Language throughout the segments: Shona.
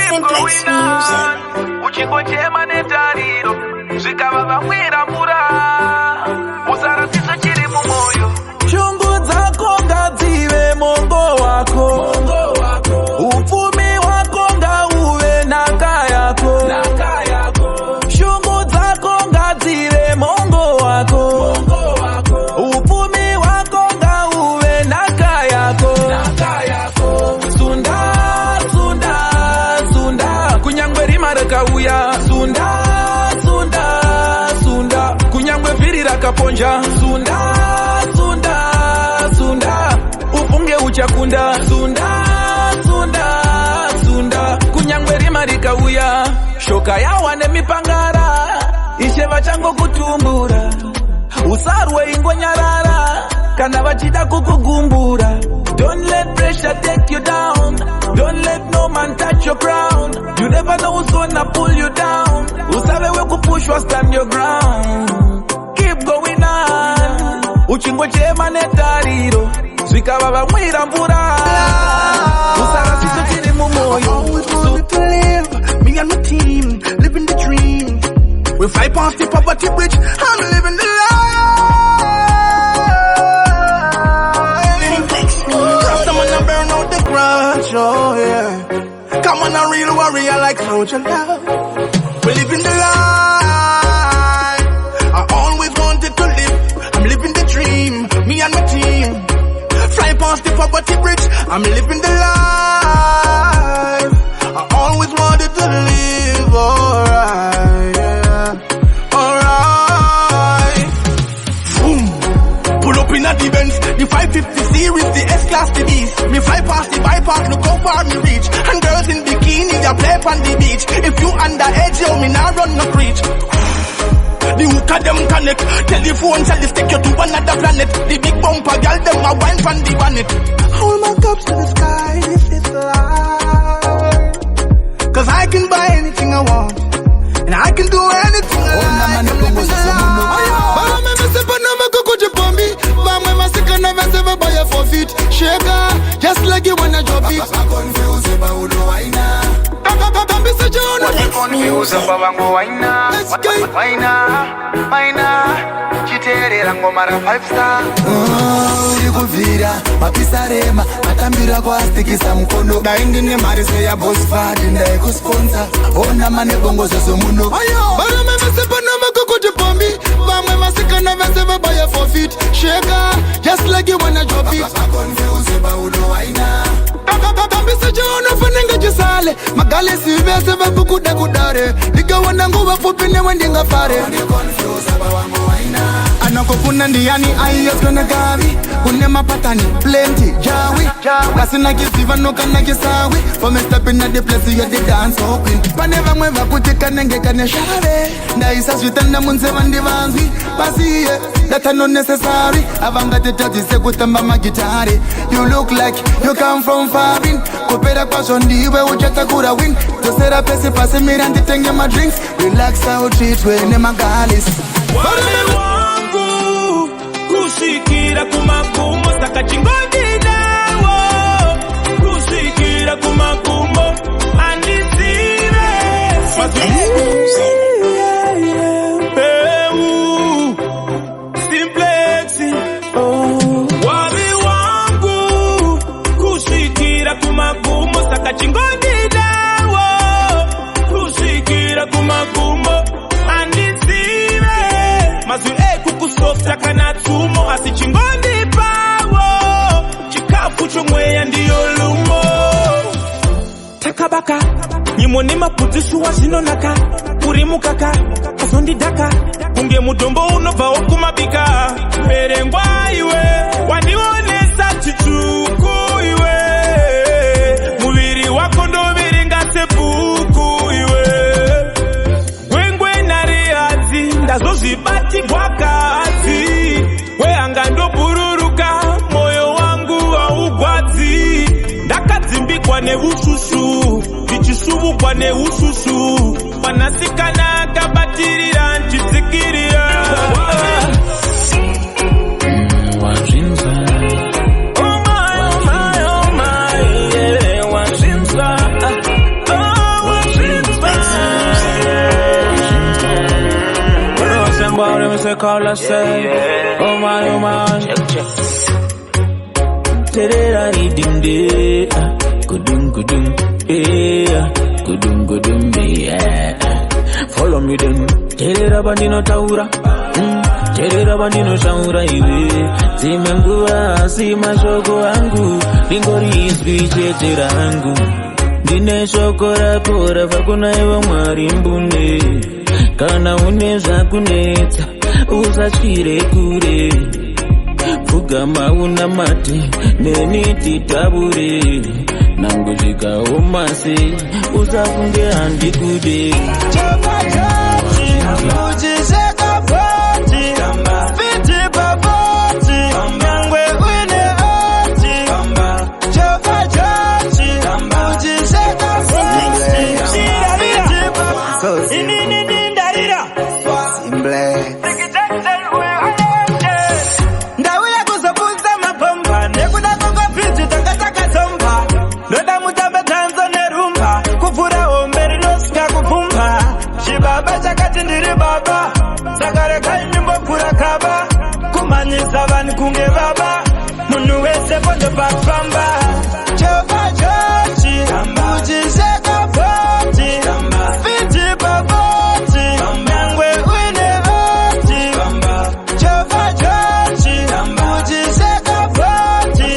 Simplex Music. Uchingochema netariro zvikava vamwira mvura usarasisa chiri mumoyo. Shungu dzako ngadzive mongo wako, upfumi wako ngauve nhaka yako. Shungu dzako ngadzive mongo wako, upfumi wako ngauve nhaka yako. Sunda sunda sunda kunyangwe rima rakauya. Sunda sunda sunda kunyangwe vhiri rakaponja. Sunda sunda sunda ufunge uchakunda. Sunda sunda sunda kunyangwe rima rikauya. Shoka yawa nemipangara ishe vachango kutumbura. Usarwe ingonyarara kana vachida kukugumbura. Don't let pressure take you down. Don't let no man touch your crown. You never know who's gonna pull you down. Usabe we kupushwa, stand your ground. Keep going on. Uchingochema netariro zvikava vamwira mvura usarasisa chiri mumoyo. Always wanted to live, me and my team, living the dream. We fly past the poverty bridge, I'm living the life. Someone to burn out the grudge, oh yeah. Come on, a real warrior like soldier love. We living the life. I always wanted to live, I'm living the dream. Me and my team, fly past the poverty bridge, I'm living the life. I always wanted to live, alright, yeah, alright. Boom, pull up in a Benz, the 550 series, the S-Class, the beast. Me fly past the bypass, look how far me reach. And girls in bikini, they play on the beach. If you underage, yo, me nah run no preach. The hook of them connect, telephone shall take you to another planet. The big bumper girl, them a wine from the bonnet. Hold my cups to the sky, this is life. Cause I can buy anything I want, and I can do anything I like. Just like you wanna drop it. Confuse babango waina. Waina chiterera ngoma ra 5 star. Urikuvira mapisarema atambira kwastikisa mkono. Daindi nemari seya boss fadi ndaikusponsor. Ona mane bongo zozomuno. Barame mesepana makokote pombi. Vamwe masikana vese vabaya forfeit. Shaker, just like you wanna drop it. Confuse baudo waina. Tambisa jona fanenga jisale. Magale sivese vabukuda kudare. Nika wanangu wafupine wendinga fare. Confuse bawango waina. Anakofuna ndiani ayos kona gavi. Unema patani plenty jawi. Kasina kisiva noka na kisawi. For me stepping at the place you the dance open. Paneva mweva kutika nenge kane shave. Ndaisa switanda munse vandivanzi. Pasiye, that are not necessary. Avanga tetaji se kutamba magitari. You look like you come from farin. Kupera passion diwe ujata kura win. Tosera pesi pasi mirandi tenge my drinks. Relax out treat we ne magalis. Wale wangu kushikira kumakumo saka chingoni dawo. Kushikira kumakumo andisire. Simplex. Wale wangu kushikira kumakumo saka chingoni dawo. Kushikira kumakumo andisire. Mazwi kukusofta kana tumo asichingoni pawo. Chikafu chomweya ndiyo lumo. Takabaka nyimoni maputishu wa shinonaka. Kurimukaka asondi daka. Kunge mudombo unova wakumabika. Merengwa iwe wanionesa chichuku iwe. Muviri wako ndo viringate puku iwe. Gwengwe nariazi ndazo zibati gwakazi. We angando bururuka moyo wangu wa ugwazi. Ndakadzimbikwa ne ushushu Vichisubu kwa ne ushushu Wanasikana kabatirira nchitikiria Oh my, yeah, wanzinza. Oh say call us say. Oh my. Check. Terera dim de. Kudum. Yeah. Kudum yeah. Follow me then. Terera bandino taura. Terera bandino shaura iwe. Zimengua si mashoko angu. Lingori isbiche terangu. Dine shokora pora vakuna ewa mwari mbune. Kana uneza kuneta usachire kure. Fugama una mate neniti tabure. Nangu jika umase usafunge handi kude. Ujiseka poti spiti baboti Nangwe wine oti Choka chochi Ujiseka poti spiti baboti Inini ndarira Simble Ndawuya kuzobuza mapomba Nekuda koko piti takataka zomba Noda mutambe tanzo nerumba Kufura omberi nosika kupumba Shibaba chakati ndiri baba Sakare kainimbo pura kaba Kumanyisa vani kunge baba Munu wese pondo pakpamba Choka chochi Ujiseka poti Spiti baboti Nangwe wine oti Choka chochi Ujiseka poti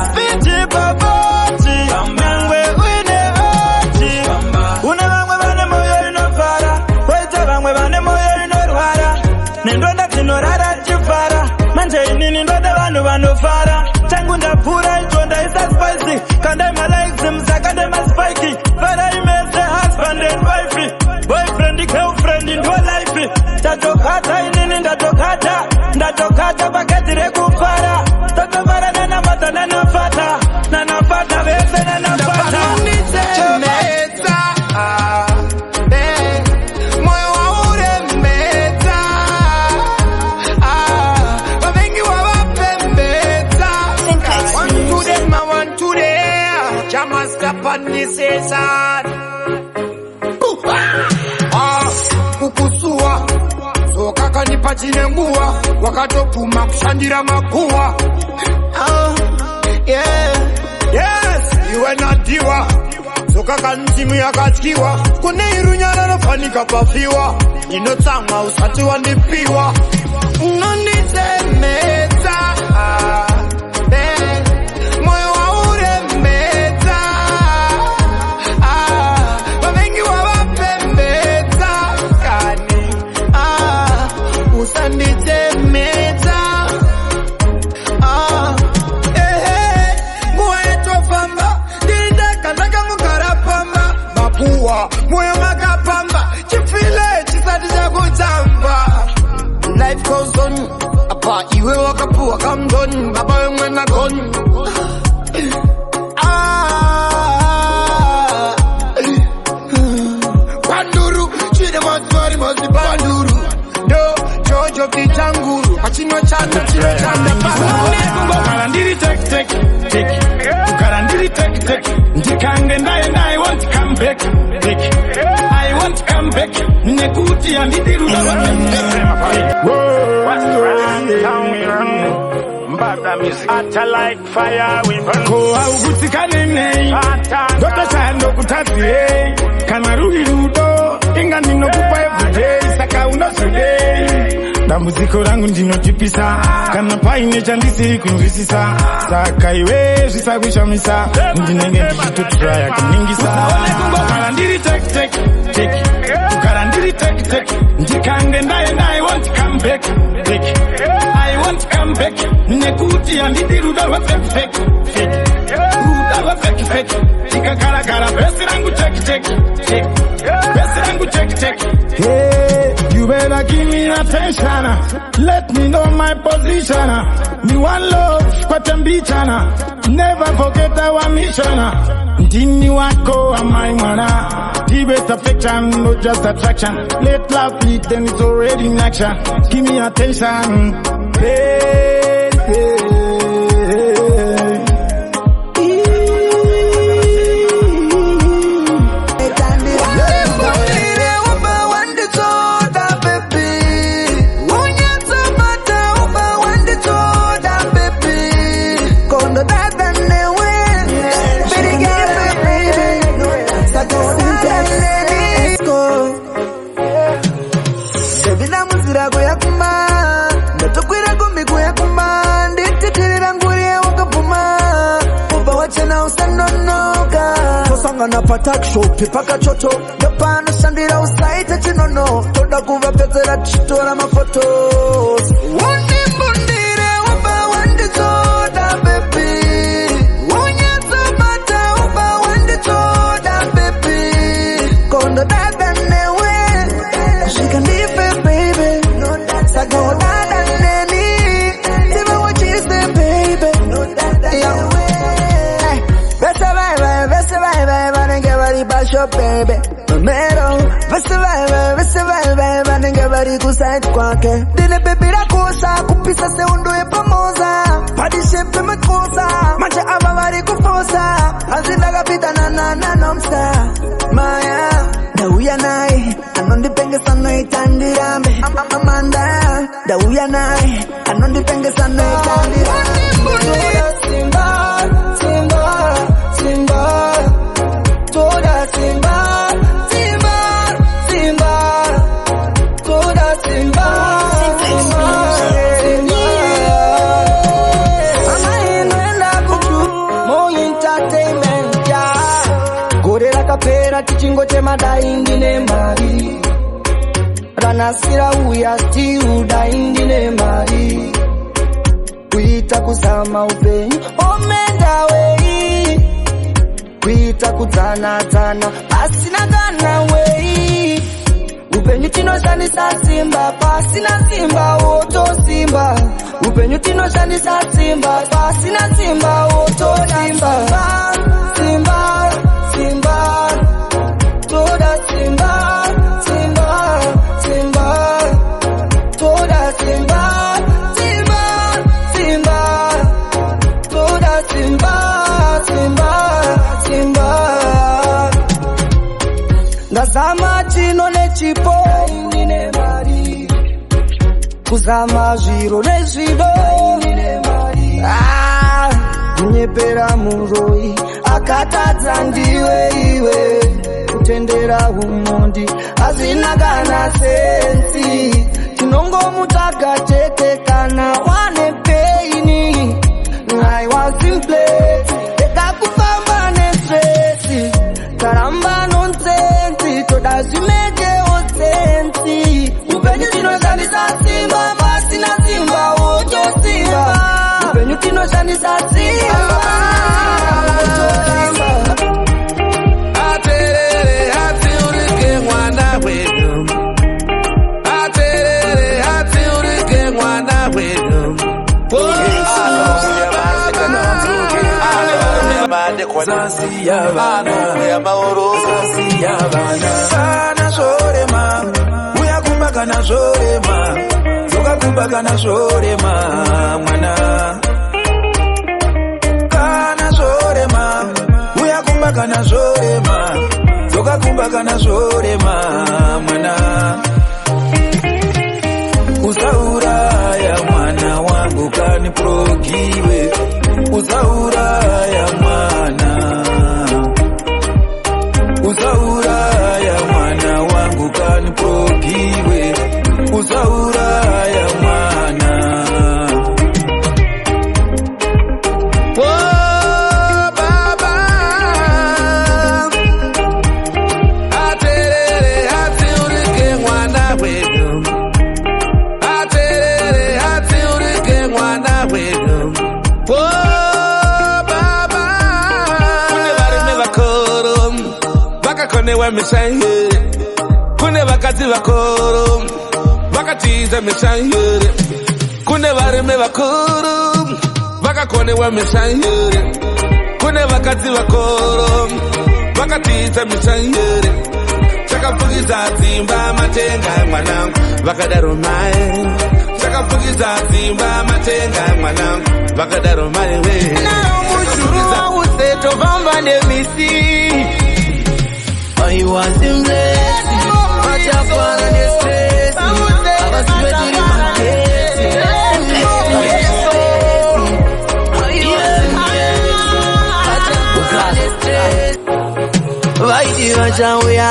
Spiti baboti Nangwe wine oti Una vangwe vane moyo inofara Waita vangwe vane moyo inorwara Nendonda tinorara chifara Manje inini ndoda vanu vanofara Changu ndapura ichonda isa spicy Kandai malaisi msakande maspikey Fara imeze husband and wife Boyfriend girlfriend in your life Tatokata inini ndatokata paketi rekupara Tatopara nanafata vese nanafata moyo wa urembeta wavengi wawapembeta One to them, one to them Jama step on this side kukusua soka kanipa chinengua wakatopuma kushandira makuwa Yes, iwe nadiwa soka kanzimu yakatikiwa kune irunyana nofanika pafiwa inotsamwa usati wandipiwa unonitemeta moyo wa urembeta wavengi wawapembeta kani usanditemeta nguwa yetofamba dirindakandaka mukarapamba mapuwa moyo makapamba chifile chisati chakutamba Life goes on apa iwe wakapuwa kamdon baba wemwe na gon Panduru chide maswari mosi panduru Do jojo pitanguru Achino chanda Ukarandiri tek Ukarandiri tek Ndikange ndaye want to come back I want to come back Nekuti andidiru Ata like fire we burn Koa ugutikane nei Dota chando kutati Kana ruhi rudo Inga nino kupa everyday Saka unosudei Na muziko rangu ndinotipisa Kana paine chandisi kunvisisa Saka iwe zvisakwisha misa Ndinenge ndichitoturaya kuningisa Ukarandiri tek Ukarandiri tek Ndikange ndaye want to come back I want to come back Nekuti andidi ruda wa fake Ruda wa fake Tika kara besi rangu check Besi rangu check Hey, you better give me attention Let me know my position Me one love, kwa tembichana Never forget our mission Ndini wako amai mwana The best affection, not just attraction Let love lead, then it's already in action Give me attention Hey, hey. Wande soda baby Unya pata shopi paka choto Yapano sandira usaita chinono Toda kuva petera chitora mafoto Wundi mbundire waba wandi toda baby Unyatsa mata waba wandi toda baby Kondo dada newe Shika nife baby Sago dada neni Tima wachiste baby Best survivor, and get ready bash up, baby. Romero, best survivor, and get ready to side quake. Dile baby la cosa, kupisa segundo e famosa. Party shape me cosa, mancha abavari kufosa. Azina kapita na nomsta. Maya, da uya nai, anondi penge sana itandirambe. Amanda, da uya nai, anondi penge sana itandirambe. Simba, toda Simba, toda Simba. Amainenda kuchu, mo entertainment ya. Gorera kapera tichingo tema da indine mari. Ranasira uya ti uda indine mari. Kuita kusama upenyu, omenda wei. Kuita kutana pasina gana wei. Upenyu tino shani sa simba, pasina simba oto simba. Upenyu tino shani sa simba, pasina simba oto simba. Simba, simba, toda simba, toda simba, toda simba. Ngazama chino nechipo indine mari. Kuzama jiro nezvido indine mari. Kunyepera muroi akatadza ndiwe iwe. Kutendera umundi azina kana sensi. Tinongo mutaka chete kana wane peini. I was in place. Eka kufamba nestresi. Karamba nonsensi. Toda zimeke osensi. Upenyu tino shani sa simba. Pasina simba oto simba. Upenyu tino shani sa simba. Oto simba. Aterere ati urike mwana wedu. Aterere ati urike mwana wedu. Sasi yabana, sasi yabana. Kana shorema, uya kumbaka na shorema, zoka kumbaka na shorema, mwana. Kana shorema, uya kumbaka na shorema, zoka kumbaka na shorema, mwana. Usaura ya mwana wangu kaniprogiwe. Usaura ya mwana. Usaura ya mwana wangu kaniprogiwe. Usaura ya mwana. Oh baba, aterere ati urike mwana wedu. Aterere ati urike mwana wedu. Oh baba, kune varime vakoro vakakone wamishaire. Kune vakati vakoro vakatiza mishaire. Kune varime vakoro vakakone wamishaire. Kune vakati vakoro vakatiza mishaire. Chakafukiza zimba matenga mwanangu vakadaro mai. Chakafukiza zimba matenga mwanangu vakadaro mai we. Na umushuru useto vamba nemisi. I was in blessing. Macha kwa nestresi. Abaswetiri makesi. Vaiti vachauya.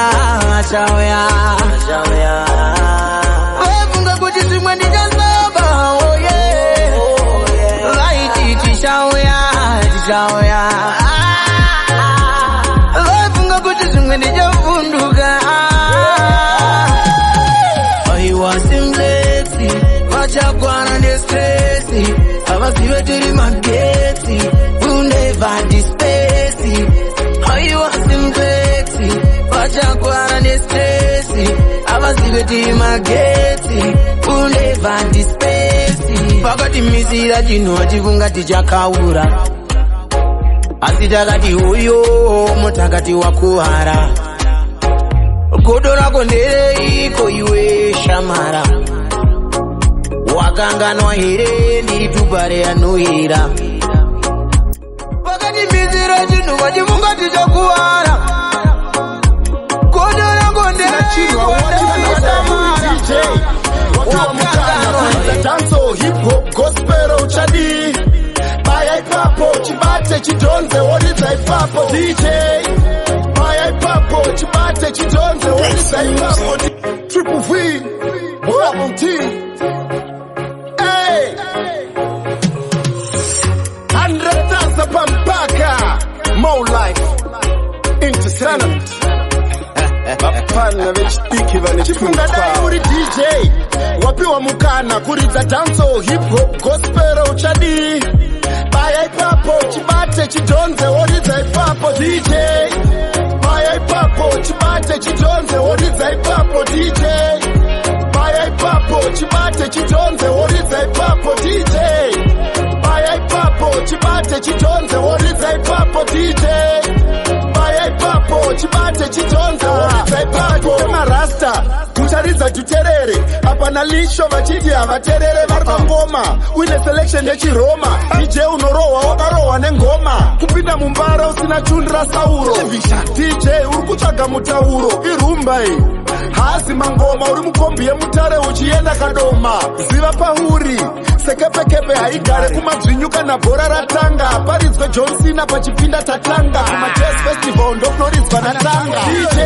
Vafunga kuti zimwe ndichasaba. Oh yeah. Vaiti tichauya. Vafunga avazive tiri magetsi, we'll never dispace. How you want them sexy, vachakwana nestresi, avazive tiri magetsi, we'll never dispace. Pakati misira chinhu achifunga tichakaura, asi takati uyo mutakati wakuhara. Godo rako ndereiko iwe shamara, wakanganwa here ndiri tubare anohera. Pakati misira chinhu vachifunga tichakuhara, godo rako ndereiko shamara, wakanganwa here. Danso hip hop gospel uchadi baya ipapo chibate chidonze woriza ipapo DJ baya ipapo chibate chidonze woriza ipapo Triple V Bravo T. Hey 100,000 pampaka more life interstellar Bapana vechitiki vane chifungadai uri DJ wapiwa mukana kuridza danso hip hop gospel uchadi baya ipapo chibate chidonze woridza ipapo DJ baya ipapo chibate chidonze woridza ipapo DJ baya ipapo chibate chidonze woridza ipapo DJ baya ipapo chibate chidonze woridza ipapo DJ baya ipapo chibate chidonze woridza ipapo marasta kucharidza tuterere apana lisho vachiti havaterere vari pangoma uine selection yechiroma DJ unorohwa wakarohwa nengoma kupinda mumbara usina chundra sauro DJ uri kutsvaga mutauro irumba iyi hazi mangoma uri mukombi yemutare uchienda kadoma ziva pauri sekepekepe haigare kumadzvinyu kana bhora ratanga paridzwe John Cena pachipinda tatanga kuma Jazz Festival ndokunoridzwa natanga DJ